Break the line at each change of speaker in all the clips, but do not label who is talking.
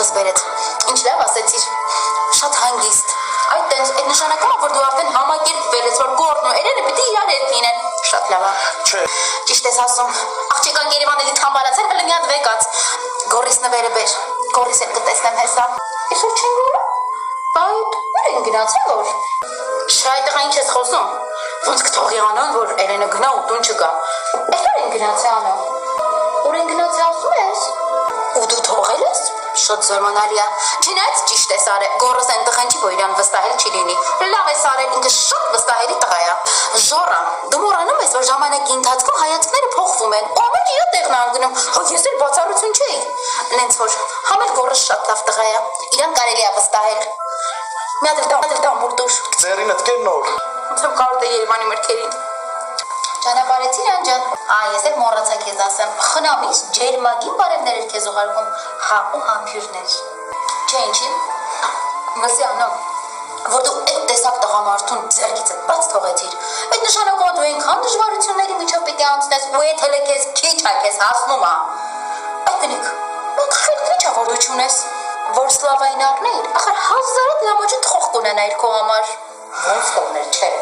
Ոտքս բերեց։ Ինչ լավ ասեցիր։ Շատ հանգիստ։ Այդ նշանակում է, որ դու արդեն համակերպվել ես, որ Գոռն ու Էլենը պիտի իրար հետ լինեն։ Շատ լավ է։
Չէ։
Ճիշտ ես ասում։ Աղջիկան Երևանելի թամբարացել, հələ մի հատ վեկած։ Գոռիս նվերը բեր։ Գոռիս էլ կտեսնեմ հեսա։ Այսօր չեն գոռը։ Այդ ուր են գնացել որ։ Չէ, այդտեղ ինչ ես խոսում։ Ոնց կթողի անան, որ Էլենը գնա ու տուն չգա։ Այսօր են գնացել անա։ Ուր են գնացել ասում ես։ Ու դու թողել ես։ Շատ զարմանալի է։ Չնայած ճիշտ ես արել։ Գոռս այնտեղ չի, որ իրան վստահել չի լինի։ Լավ ես արել, ինքը շատ վստահելի տղա է։ Ժոռա, դու մոռանում ես, որ ժամանակի ընթացքում հայացքները փոխվում են։ Ու ամեն ինչ իր տեղն է անգնում։ Հա ես էլ բացառություն չէի։ Նենց որ համել Գոռս շատ լավ տղա է։ Իրան կարելի է վստահել։ Մի հատ դամբուլ դուր։
Ձեռինդ կեր նոր։
Ոնց եմ կարող է Երևանի մրգերին։ Ճանապարհեցի Րանջան։ Ես էլ մոռացա քեզ ասեմ։ Խնամից ջերմագին բարևներ էր քեզ ուղարկում։ Հա ու համբյուրներ։ Չէ ինչի։ Մսյանո, որ դու այդ տեսակ տղամարդուն ձեռքից բաց թողեցիր։ Այդ նշանակում է դու այնքան դժվարությունների միջով պիտի անցնես, ու այդ հələ քեզ քիչ է քեզ հասնում է։ Այդ գնիկ։ Ո՞նց քիչ է որ դու չունես։ Որ Սլավային առնեիր, ախր 1000 լամոջը թող կունենայիր քո համար։ Ոնց կողներ չէ։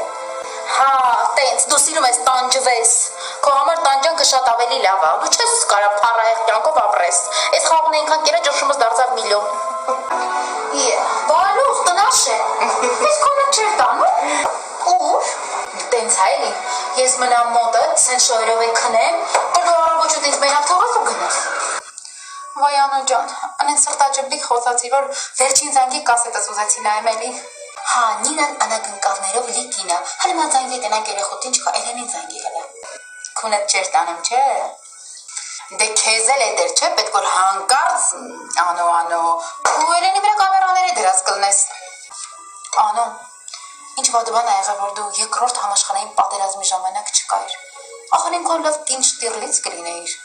Հա, տենց դու սիրում ես տանջվես։ Քո համար տանջանքը շատ ավելի լավ է։ Դու չես կարող փառահեղ կյանքով ապրես։ Այս խաղն այնքան կերա ճշումս դարձավ միլիոն։ Բալուխ տնաշ է։ Ես քոնը չեր տանում։ Ուր։ Տենց հայլի։ Ես մնամ մոտը, սեն շոյրով է քնեմ, որ դու առավոտ ինձ մենակ թողած ու գնաս։ Վայ Անո ջան, անեն սրտաճմլիկ խոսացի, որ վերջին զանգի կասետս ուզեցի նայեմ էլի։ Հա, Նինան անակնկալներով լի կինա, հələ նա զանգի տնանք երեխոտին չկա, Էլենին զանգի հələ։ Քունդ չեր տանում, չէ։ Դե քեզ էլ էտեր, չէ, պետք որ հանկարծ Անո, ու Էլենի վրա կամերաների դրած կլնես։ Անո, ինչ վատ բան է եղել, որ դու երկրորդ համաշխարհային պատերազմի ժամանակ չկայիր։ Ախր ինքն լավ Տին Շտիրլից կլինեիր։